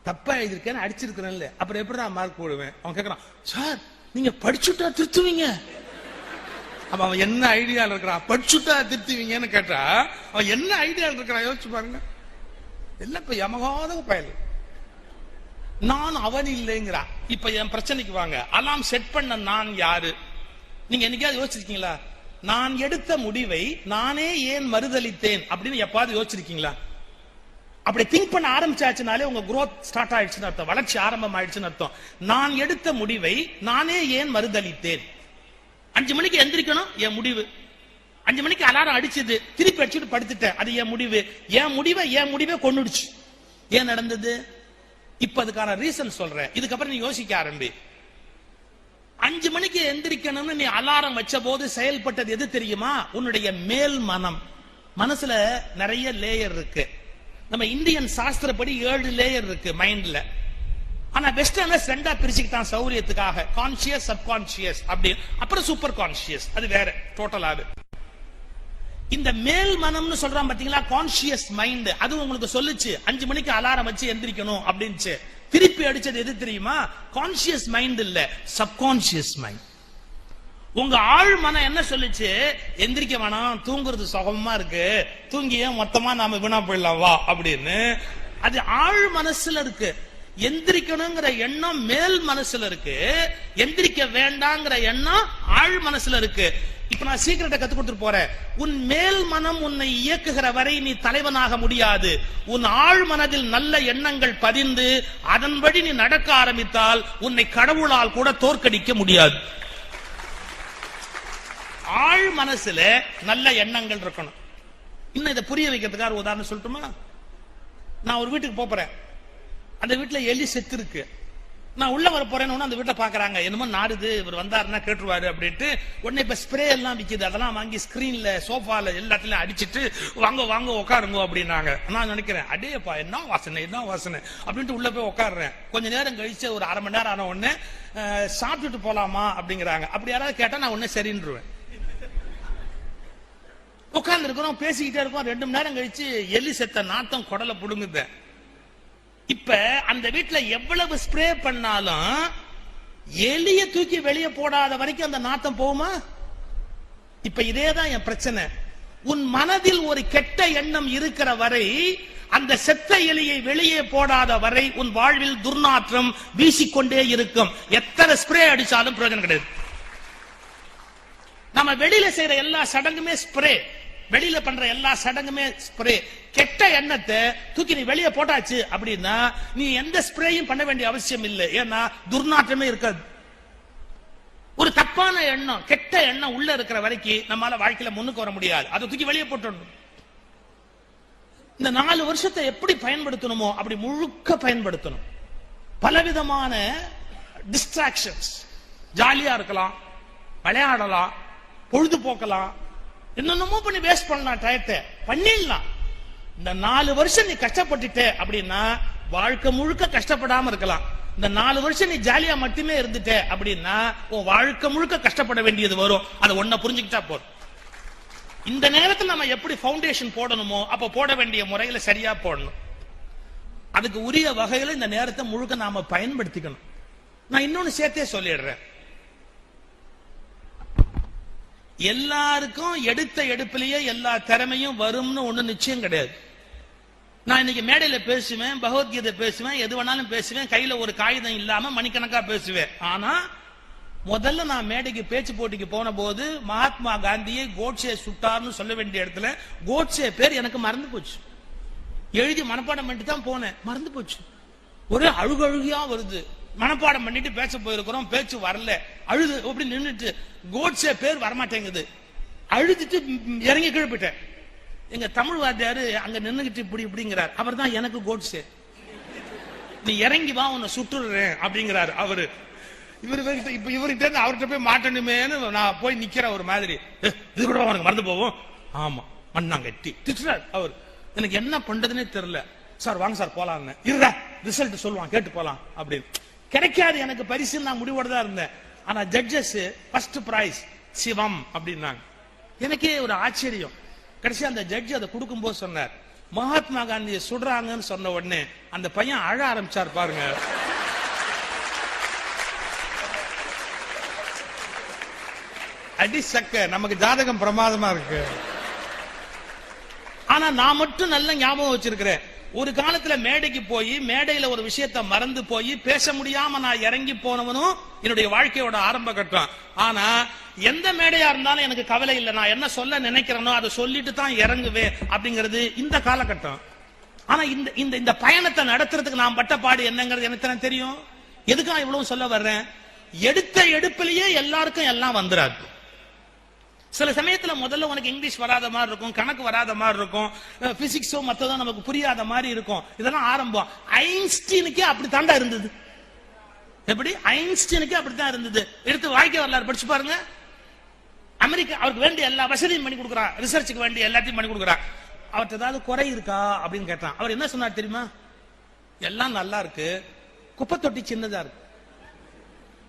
தப்பா எழுதிருக்கேன் அடிச்சிருக்கிறேன்ல, அப்புறம் எப்படி நான் மார்க் போடுவேன்? அவன் கேட்கறான், சார் நீங்க படிச்சுட்டா திருத்துவீங்க? அப்ப அவன் என்ன ஐடியால இருக்கிறான்? படிச்சுட்டா திருத்துவீங்கன்னு கேட்டா அவன் என்ன ஐடியால இருக்கிறான் யோசிச்சு பாருங்க. எல்லாம் இப்ப யமகாத பயல். நான் அவன் இல்லைங்கிறான். இப்ப என் பிரச்சனைக்கு வாங்க, அலாம் செட் பண்ண நான் யாரு? நீங்க என்னைக்காவது யோசிச்சிருக்கீங்களா? நான் எடுத்த முடிவை நானே ஏன் மறுதளித்தேன் அப்படின்னு எப்பாவது யோசிச்சிருக்கீங்களா? அப்படி திங்க் பண்ண ஆரம்பிச்சாச்சுனாலே உங்க growth ஸ்டார்ட் ஆயிடுச்சுன்னு அர்த்தம், வளர்ச்சி ஆரம்பம் ஆயிடுச்சுன்னு அர்த்தம். நான் எடுத்த முடிவை நானே ஏன் மறுதளித்தேன்? 5 மணிக்கு எந்திரிக்கணும், என் முடிவு. 5 மணிக்கு அலாரம் அடிச்சது, திருப்பி அடிச்சுட்டு படுத்துட்டேன், அது என் முடிவு. என் முடிவை கொன்னுடுச்சு. ஏன் நடந்தது? இப்ப அதுக்கான ரீசன் சொல்றேன், இதுக்கப்புறம் நீ யோசிக்க ஆரம்பி. 5 மணிக்கு எந்திரிக்கணும்னு நீ அலாரம் வச்ச போது செயல்பட்டது எது தெரியுமா? உன்னுடைய மேல் மனம். மனசுல நிறைய லேயர் இருக்கு. நம்ம இந்தியன் சாஸ்திரப்படி 7 லேயர் இருக்கு மைண்ட்ல. ஆனா வெஸ்டர்னஸ் 2ஆ பிரிச்சுக்கிட்டான் சௌரியத்துக்காக, கான்சியஸ் சப்கான்சியஸ் அப்படி, அப்புறம் சூப்பர் கான்சியஸ், அது வேற டோட்டலாவே. இந்த மேல் மனம்னு சொல்றான் பாத்தீங்களா, கான்சியஸ் மைண்ட், அது உங்களுக்கு சொல்லுச்சு 5 மணிக்கு அலாரம் வச்சு எந்திரிக்கணும் அப்படின்னு. திருப்பி அடிச்சது எது தெரியுமா? கான்சியஸ் மைண்ட் இல்ல, சப்கான்சியஸ் மைண்ட். உங்க ஆழ் மனம் என்ன சொல்லுச்சு? எந்திரிக்க வேணாம், தூங்குறது சுகமா இருக்கு, தூங்கிய மொத்தமா நாம வீணா போயிடலாம் வா அப்படின்னு. அது ஆழ் மனசுல இருக்கு. எந்திரிக்கணுங்கிற எண்ணம் மேல் மனசுல இருக்கு, எந்திரிக்க வேண்டாங்கிற எண்ணம் ஆழ் மனசுல இருக்கு. இப்ப நான் சீக்கிரத்தை கத்து கொடுத்துட்டு போறேன். உன் மேல் மனம் உன்னை இயக்குகிற வரை நீ தலைவனாக முடியாது. உன் ஆழ் மனதில் நல்ல எண்ணங்கள் பதிந்து அதன்படி நீ நடக்க ஆரம்பித்தால் உன்னை கடவுளால் கூட தோற்கடிக்க முடியாது. ஆழ் மனசுல நல்ல எண்ணங்கள் இருக்கணும். இன்னும் இதை புரிய வைக்கிறதுக்காக உதாரணம் சொல்லட்டுமா? நான் ஒரு வீட்டுக்கு போறேன், அந்த வீட்டுல எலி செத்து இருக்கு. நான் உள்ள வர போறேன்னு அந்த வீட்டை பாக்குறாங்க, என்னமோ நாடுது, இவர் வந்தாருன்னா கேட்டுருவாரு அப்படின்ட்டு உடனே இப்ப ஸ்ப்ரே எல்லாம் விக்குது, அதெல்லாம் வாங்கி ஸ்கிரீன்ல சோஃபால எல்லாத்திலும் அடிச்சிட்டு வாங்க வாங்க உட்காருங்க அப்படின்னாங்க. நான் நினைக்கிறேன், அடேப்பா என்ன வாசனை என்ன வாசனை அப்படின்ட்டு உள்ள போய் உட்காடுறேன். கொஞ்ச நேரம் கழிச்சு ஒரு அரை மணி நேரம் ஆன உடனே சாப்பிட்டுட்டு போலாமா அப்படிங்கிறாங்க. அப்படி யாராவது கேட்டா நான் உடனே சரின்றுவேன். உட்கார்ந்து இருக்கிறோம், பேசிக்கிட்டே இருக்கோம். 2 மணி நேரம் கழிச்சு எலி செத்த நாத்தம் குடலை புடுங்குது. இப்ப அந்த வீட்டுல எவ்வளவு ஸ்ப்ரே பண்ணாலும் எலிய தூக்கி வெளியே போடாத வரைக்கும் அந்த நாத்தம் போகுமா? இப்ப இதேதான் என் பிரச்சனை. உன் மனதில் ஒரு கெட்ட எண்ணம் இருக்கிற வரை, அந்த செத்த எலியை வெளியே போடாத வரை உன் வாழ்வில் துர்நாற்றம் வீசிக்கொண்டே இருக்கும். எத்தனை ஸ்ப்ரே அடிச்சாலும் பிரயோஜனம் கிடையாது. நம்ம வெளியில செய்யற எல்லா சடங்குமே ஸ்ப்ரே, வெளியில பண்ற எல்லா சடங்குமே ஸ்ப்ரே. கெட்ட எண்ணத்தை தூக்கி நீ வெளியே போட்டாச்சு அப்படின்னா நீ எந்த ஸ்ப்ரேயும் பண்ண வேண்டிய அவசியம் இல்லை. ஏன்னா துர்நாற்றமே இருக்காது. ஒரு தப்பான எண்ணம், கெட்ட எண்ணம் உள்ள இருக்கிற வரைக்கும் நம்மளால வாழ்க்கையில முன்னுக்கு வர முடியாது. அதை தூக்கி வெளியே போட்டணும். இந்த 4 வருஷத்தை எப்படி பயன்படுத்தணுமோ அப்படி முழுக்க பயன்படுத்தணும். பலவிதமான டிஸ்ட்ராக்ஷன்ஸ், ஜாலியா இருக்கலாம், விளையாடலாம், பொழுதுபோக்கலாம், என்னென்னமோ பண்ணி வேஸ்ட் பண்ணலாம், டயத்தை பண்ணிடலாம். இந்த 4 வருஷம் நீ கஷ்டப்பட்டுட்ட அப்படின்னா வாழ்க்கை முழுக்க கஷ்டப்படாம இருக்கலாம். இந்த 4 வருஷம் நீ ஜாலியா மட்டுமே இருந்துட்ட அப்படின்னா உன் வாழ்க்கை முழுக்க கஷ்டப்பட வேண்டியது வரும். அதை ஒன்ன புரிஞ்சுக்கிட்டா போதும். இந்த நேரத்தில் நம்ம எப்படி ஃபவுண்டேஷன் போடணுமோ அப்ப போட வேண்டிய முறையில சரியா போடணும். அதுக்கு உரிய வகையில இந்த நேரத்தை முழுக்க நாம பயன்படுத்திக்கணும். நான் இன்னொன்னு சேர்த்தே சொல்லிடுறேன். எல்லாருக்கும் எடுத்த எடுப்பிலேயே எல்லா திறமையும் வரும்னு ஒண்ணு நிச்சயம் கிடையாது. நான் இன்னைக்கு மேடையில பேசுவேன், பகவத்கீதை பேசுவேன், எது வேணாலும் பேசுவேன், கையில ஒரு காகிதம் இல்லாம மணிக்கணக்கா பேசுவேன். ஆனா முதல்ல நான் மேடைக்கு பேச்சு போட்டிக்கு போன போது மகாத்மா காந்தியை கோட்சே சுட்டார்னு சொல்ல வேண்டிய இடத்துல கோட்சே பேர் எனக்கு மறந்து போச்சு. எழுதி மனப்பாடம் பண்ணிட்டு தான் போனேன், மறந்து போச்சு. ஒரே அழுகழுகியா வருது. மனப்பாடம் பண்ணிட்டு பேச போயிருக்கிறோம், பேச்சு வரல, அழுது அப்படி நின்றுட்டு கோட்சே பேர் வரமாட்டேங்குது. அழுதுட்டு இறங்கி கீழ்பிட்டேன். எங்க தமிழ் வாத்தியாரு அங்க நின்னுகிட்டு இப்படி இப்படிங்கிறார். அவர் தான் எனக்கு கோட்சே. நீ இறங்கி வா உன்னை சுட்டுறேன் அப்படிங்கிறாரு அவரு. இவர்கிட்ட அவர்கிட்ட போய் மாட்டணுமேனு நான் போய் நிக்கிறேன் ஒரு மாதிரி. இது கூட அவனுக்கு மறந்து போவோம். ஆமா மண்ணாங்கட்டி திட்டுறாரு அவர். எனக்கு என்ன பண்றதுன்னே தெரியல. சார் வாங்க சார் போலாம், இருடா ரிசல்ட் சொல்லுவான் கேட்டு போலாம் அப்படின்னு. கிடைக்காது எனக்கு பரிசு, நான் முடிவோட தான் இருந்தேன். ஆனா ஜட்ஜஸ் ஃபர்ஸ்ட் பிரைஸ் சிவம் அப்படின்னாங்க. எனக்கே ஒரு ஆச்சரியம். கடைசி அந்த ஜட்ஜ் அதை கொடுக்கும் போது சொன்னார், மகாத்மா காந்தியை சுடுறாங்கன்னு சொன்ன உடனே அந்த பையன் அழ ஆரம்பிச்சார் பாருங்க. அடி சக்க, நமக்கு ஜாதகம் பிரமாதமா இருக்கு. ஆனா நான் மட்டும் நல்ல ஞாபகம் வச்சிருக்கிறேன். ஒரு காலத்துல மேடைக்கு போய் மேடையில ஒரு விஷயத்தை மறந்து போய் பேச முடியாம நான் இறங்கி போனவனும் என்னுடைய வாழ்க்கையோட ஆரம்ப கட்டம். ஆனா எந்த மேடையா இருந்தாலும் எனக்கு கவலை இல்லை, நான் என்ன சொல்ல நினைக்கிறேனோ அதை சொல்லிட்டு தான் இறங்குவேன் அப்படிங்கிறது இந்த காலகட்டம். ஆனா இந்த பயணத்தை நடத்துறதுக்கு நான் பட்ட பாடு என்னங்கிறது எனக்கு தெரியும். எதுக்காக இவ்வளவு சொல்ல வர்றேன்? எடுத்த எடுப்பிலேயே எல்லாருக்கும் எல்லாம் வந்துராது. சில சமயத்துல முதல்ல உனக்கு இங்கிலீஷ் வராத மாதிரி இருக்கும், கணக்கு வராத மாதிரி இருக்கும், பிசிக்ஸோ மத்ததோ நமக்கு புரியாத மாதிரி இருக்கும். இதெல்லாம் ஆரம்பம். ஐன்ஸ்டீனுக்கே அப்படி தாண்டா இருந்தது. எப்படி? ஐன்ஸ்டீனுக்கே அப்படித்தான் இருந்தது. எடுத்து வாழ்க்கை வரலாறு படிச்சு பாருங்க. அமெரிக்கா அவருக்கு வேண்டிய எல்லா வசதியும் பண்ணி கொடுக்குறான், ரிசர்ச்சுக்கு வேண்டிய எல்லாத்தையும் பண்ணி கொடுக்குறான். அவர்கிட்ட ஏதாவது குறை இருக்கா அப்படின்னு கேட்டான். அவர் என்ன சொன்னார் தெரியுமா? எல்லாம் நல்லா இருக்கு, குப்பை தொட்டி சின்னதா இருக்கு.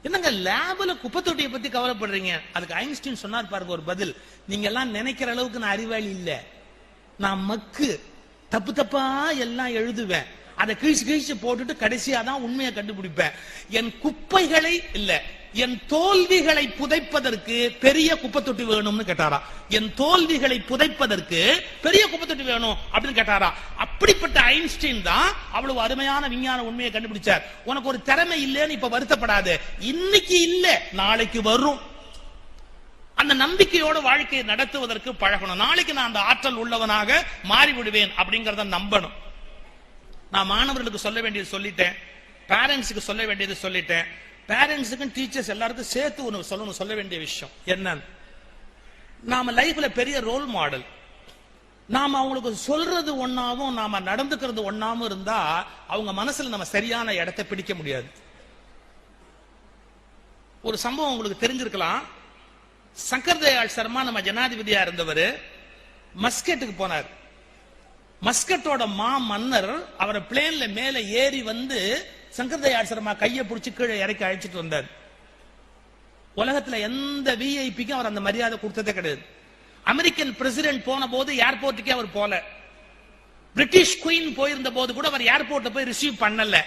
என்னங்க லேப்ல குப்பை தொட்டியை பத்தி கவலைப்படுறீங்க? அதுக்கு ஐன்ஸ்டீன் சொன்னார் பாருங்க ஒரு பதில். நீங்க எல்லாம் நினைக்கிற அளவுக்கு நான் அறிவாளி இல்ல, நான் மக்கு, தப்பு தப்பா எல்லாம் எழுதுவேன், அதை கிழிச்சு போட்டுட்டு கடைசியா தான் உண்மையை கண்டுபிடிப்பேன். என் குப்பைகளை இல்ல, என் தோல்விகளை புதைப்பதற்கு பெரிய குப்பை தொட்டி வேணும்னு கேட்டாரா. என் தோல்விகளை புதைப்பதற்கு பெரிய குப்பை தொட்டி வேணும் அப்படின்னு கேட்டாரா. அப்ப அப்படிப்பட்ட ஐன்ஸ்டீன் தான் அவ்வளவு அருமையான விஞ்ஞான உண்மையை கண்டுபிடிச்சார். உனக்கு ஒரு திறமை இல்லைன்னு இப்ப வருத்தப்படாது, இன்னைக்கு இல்ல நாளைக்கு வரும். அந்த நம்பிக்கையோட வாழ்க்கையை நடத்துவதற்கு பழகணும். நாளைக்கு நான் அந்த ஆற்றல் உள்ளவனாக மாறிவிடுவேன் அப்படிங்கறத நம்பணும். நான் மாணவர்களுக்கு சொல்ல வேண்டியது சொல்லிட்டேன், பேரண்ட்ஸுக்கு சொல்ல வேண்டியது சொல்லிட்டேன். பேரண்ட்ஸுக்கும் டீச்சர்ஸ் எல்லாருக்கும் சேர்த்து ஒன்று சொல்ல வேண்டிய விஷயம் என்னன்னு, நாம லைஃப்ல பெரிய ரோல் மாடல். நாம அவங்களுக்கு சொல்றது ஒன்னாவும் நாம நடந்துக்கிறது ஒன்னாவும் இருந்தா அவங்க மனசுல நம்ம சரியான இடத்தை பிடிக்க முடியாது. ஒரு சம்பவம் உங்களுக்கு தெரிஞ்சிருக்கலாம். சங்கர் தயாள் சர்மா நம்ம ஜனாதிபதியா இருந்தவர் மஸ்கட்டுக்கு போனார். மஸ்கட்டோட மன்னர் அவரை பிளேன்ல மேல ஏறி வந்து சங்கர் தயாள் சர்மா கையை பிடிச்சி கீழே இறக்கி அழைச்சிட்டு வந்தார். உலகத்துல எந்த விஐபிக்கும் அவர் அந்த மரியாதை கொடுத்ததே கிடையாது. அமெரிக்கன் பிரசிடென்ட் போன போது ஏர்போர்ட்டுக்கே அவர் போல. பிரிட்டிஷ் குயின் போயிருந்த போது கூட அவர் ஏர்போர்ட்ல போய் ரிசீவ் பண்ணல.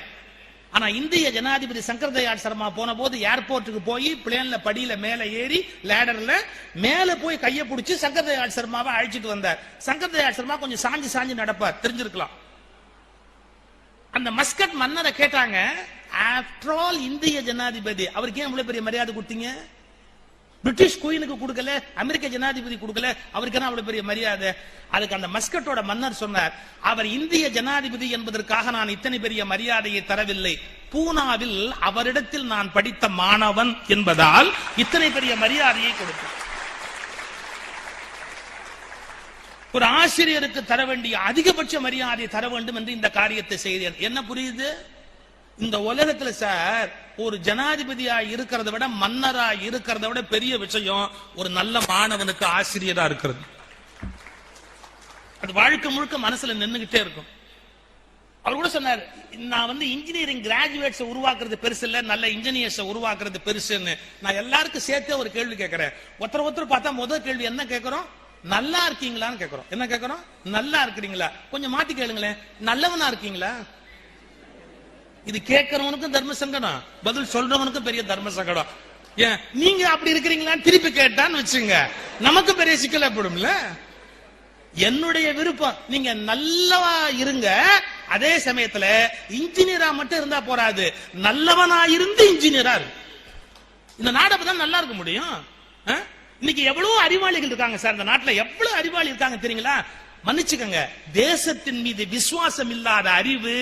ஆனா இந்திய ஜனாதிபதி சங்கர் தயாள் சர்மா போன போது ஏர்போர்ட்டுக்கு போய் பிளேன்ல படியில மேல ஏறி லேடர்ல மேல போய் கையை பிடிச்சி சங்கர் தயாள் சர்மாவை அழைச்சிட்டு வந்தார். சங்கர் தயாள் சர்மா கொஞ்சம் சாஞ்சு நடப்பார், தெரிஞ்சிருக்கலாம். அந்த மஸ்கட் மன்னரை கேட்டாங்க, ஆஃப்டர் ஆல் இந்திய ஜனாதிபதி அவருக்கு ஏன் இவ்வளவு பெரிய மரியாதை கொடுத்தீங்க? பிரிட்டிஷ் குயினுக்கு கொடுக்கல, அமெரிக்க ஜனாதிபதி கொடுக்கல, அவருக்கு என்ன அவ்வளவு பெரிய மரியாதை? அதுக்கு அந்த மஸ்கட்டோட மன்னர் சொன்னார், அவர் இந்திய ஜனாதிபதி என்பதற்காக நான் இத்தனை பெரிய மரியாதையை தரவில்லை. பூனாவில் அவரிடத்தில் நான் படித்த மாணவன் என்பதால் இத்தனை பெரிய மரியாதையை கொடுத்தேன். ஒரு ஆசிரியருக்கு தர வேண்டிய அதிகபட்ச மரியாதை தர வேண்டும் என்று இந்த காரியத்தை செய்தேன். என்ன புரியுது? இந்த உலகத்துல சார் ஒரு ஜனாதிபதியா இருக்கிறத விட மன்னரா இருக்கிறத விட பெரிய விஷயம் ஒரு நல்ல மாணவனுக்கு ஆசிரியரா இருக்கிறது. அது வாழ்க்கை முழுக்க மனசுல நின்னுகிட்டே இருக்கும். அவர் கூட சொன்னார், நான் வந்து இன்ஜினியரிங் கிராஜுவேட்ஸ் உருவாக்குறது பெருசு இல்ல, நல்ல இன்ஜினியர்ஸ் உருவாக்குறது பெருசுன்னு. நான் எல்லாருக்கும் சேர்த்தே ஒரு கேள்வி கேட்கிறேன். ஒருத்தர் பார்த்தா முதல் கேள்வி என்ன கேட்கிறோம்? நல்லா இருக்கீங்களான்னு கேட்கிறோம். என்ன கேட்கிறோம்? நல்லா இருக்கிறீங்களா? கொஞ்சம் மாத்தி கேளுங்களேன், நல்லவனா இருக்கீங்களா? இது கேட்கிறவனுக்கும் தர்ம சங்கடம், பதில் சொல்றவனுக்கும் பெரிய தர்ம சங்கடம். ஏன் நீங்க அப்படி இருக்கிறீங்களான்னு திருப்பி கேட்டான்னு வச்சுங்க, நமக்கு பெரிய சிக்கல் ஏற்படும்ல. என்னுடைய விருப்பம் நீங்க நல்லவா இருங்க, அதே சமயத்துல இன்ஜினியரா மட்டும் இருந்தா போராது, நல்லவனா இருந்து இன்ஜினியரா இருக்கு. இந்த நாடு அப்பதான் நல்லா இருக்க முடியும். இன்னைக்கு எவ்வளவு அறிவாளிகள் இருக்காங்க சார் இந்த நாட்டுல, எவ்வளவு அறிவாளி இருக்காங்க தெரியுங்களா? மன்னிச்சுக்கங்க, தேசத்தின் மீது விசுவாசம் இல்லாத அறிவு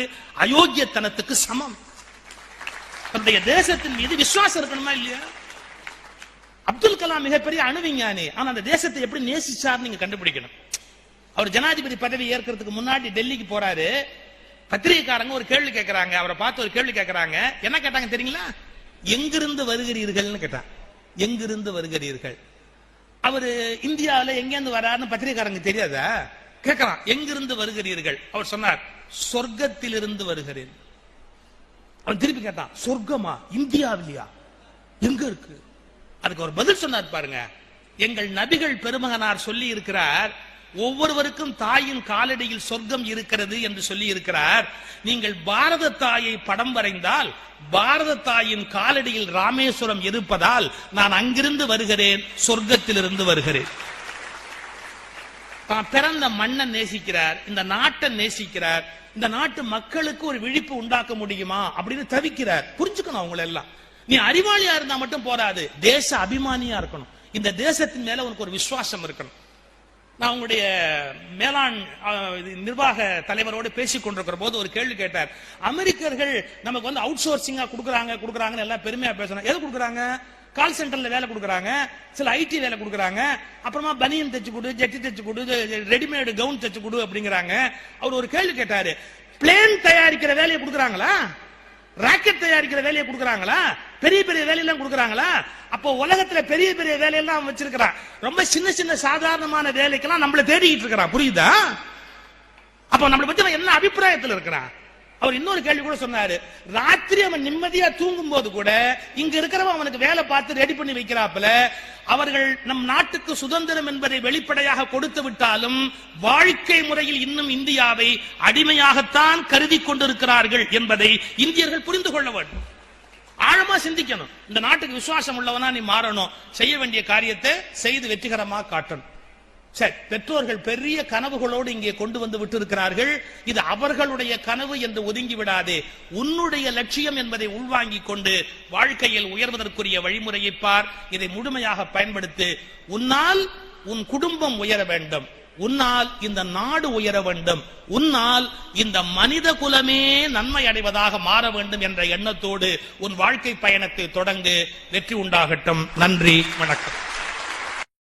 அயோக்கியத்தனத்துக்கு சமம். தேசத்தின் மீது விசுவாசம் இருக்கணுமா இல்லையா? அப்துல் கலாம் மிகப்பெரிய அணுவிஞ்ஞானி, ஆனா அந்த தேசத்தை எப்படி நேசிச்சார் நீங்க கண்டுபிடிக்கணும். அவர் ஜனாதிபதி பதவி ஏற்கிறதுக்கு முன்னாடி டெல்லிக்கு போறாரு. பத்திரிகைக்காரங்க ஒரு கேள்வி கேட்கிறாங்க, அவரை பார்த்து ஒரு கேள்வி கேட்கிறாங்க. என்ன கேட்டாங்க தெரியுங்களா? எங்கிருந்து வருகிறீர்கள்னு கேட்டாங்க. எங்கிருந்து வருகிறீர்கள்? அவரு இந்தியாவில எங்கிருந்து வராருன்னு பத்திரிகைக்காரங்க தெரியாதா? கேட்கிறான், எங்கிருந்து வருகிறீர்கள்? அவர் சொன்னார், சொர்க்கத்திலிருந்து வருகிறேன். அவன் திருப்பி கேட்டான், சொர்க்கமா? இந்தியாவிலையா? எங்க இருக்கு? அதுக்கு ஒரு பதில் சொன்னார் பாருங்க. எங்கள் நபிகள் பெருமகனார் சொல்லி இருக்கிறார், ஒவ்வொருவருக்கும் தாயின் காலடியில் சொர்க்கம் இருக்கிறது என்று சொல்லி இருக்கிறார். நீங்கள் பாரத தாயை படம் வரைந்தால் பாரத தாயின் காலடியில் ராமேஸ்வரம் இருப்பதால் நான் அங்கிருந்து வருகிறேன், சொர்க்கத்திலிருந்து வருகிறேன். தான் பிறந்த மண்ணை நேசிக்கிறார், இந்த நாட்டை நேசிக்கிறார், இந்த நாட்டு மக்களுக்கு ஒரு விழிப்பு உண்டாக்க முடியுமா அப்படின்னு தவிக்கிறார். புரிஞ்சுக்கணும் அவங்களை எல்லாம். நீ அறிவாளியா இருந்தா மட்டும் போராது, தேச அபிமானியா இருக்கணும். இந்த தேசத்தின் மேல உனக்கு ஒரு விசுவாசம் இருக்கணும். நான் உங்களுடைய மேலாண் நிர்வாக தலைவரோடு பேசிக் கொண்டிருக்கிற போது ஒரு கேள்வி கேட்டார். அமெரிக்கர்கள் நமக்கு வந்து அவுட் சோர்சிங்கா கொடுக்குறாங்கன்னு எல்லாம் பெருமையா பேசணும். எது கொடுக்குறாங்க? கால் சென்டர்ல வேலை கொடுக்குறாங்க, சில ஐடி வேலை கொடுக்குறாங்க, அப்புறமா பனியன் தைச்சு கொடு, ஜட்டி தைச்சு கொடு, ரெடிமேடு கவுன் தைச்சு கொடு அப்படிங்கிறாங்க. அவர் ஒரு கேள்வி கேட்டாரு, பிளேன் தயாரிக்கிற வேலையை கொடுக்குறாங்களா? ராக்கெட் தயாரிக்கிற வேலையை கொடுக்குறாங்களா? பெரிய பெரிய வேலையெல்லாம் கொடுக்குறாங்களா? அப்போ உலகத்துல பெரிய பெரிய வேலையெல்லாம் வச்சிருக்கிறான், ரொம்ப சின்ன சின்ன சாதாரணமான வேலைக்கெல்லாம் நம்மள தேடிக்கிட்டு இருக்கிறான். புரியுதா? அப்போ நம்மளை பத்தி என்ன அபிப்பிராயத்தில் இருக்கிறான்? அவர் இன்னொரு கேள்வி கூட சொன்னாரு, ராத்திரி அவன் நிம்மதியா தூங்கும் போது கூட இங்க இருக்கிறவன் அவனுக்கு வேலை பார்த்து ரெடி பண்ணி வைக்கிறாப்புல. அவர்கள் நம் நாட்டுக்கு சுதந்திரம் என்பதை வெளிப்படையாக கொடுத்து விட்டாலும் வாழ்க்கை முறையில் இன்னும் இந்தியாவை அடிமையாகத்தான் கருதி கொண்டிருக்கிறார்கள் என்பதை இந்தியர்கள் புரிந்து கொள்ள வேண்டும். ஆழமா சிந்திக்கணும். இந்த நாட்டுக்கு விசுவாசம் உள்ளவனா நீ மாறணும், செய்ய வேண்டிய காரியத்தை செய்து வெற்றிகரமாக காட்டணும். சரி, பெற்றோர்கள் பெரிய கனவுகளோடு இங்கே கொண்டு வந்து விட்டிருக்கிறார்கள். இது அவர்களுடைய கனவு என்று ஒதுங்கி விடாதே. உன்னுடைய லட்சியம் என்பதை உள்வாங்கிக் கொண்டு வாழ்க்கையில் உயர்வதற்குரிய வழிமுறையை பார். இதை முழுமையாக பயன்படுத்து. உன்னால் உன் குடும்பம் உயர வேண்டும், உன்னால் இந்த நாடு உயர வேண்டும், உன்னால் இந்த மனித குலமே நன்மை அடைவதாக மாற வேண்டும் என்ற எண்ணத்தோடு உன் வாழ்க்கை பயணத்தை தொடங்கு. வெற்றி உண்டாகட்டும். நன்றி, வணக்கம்.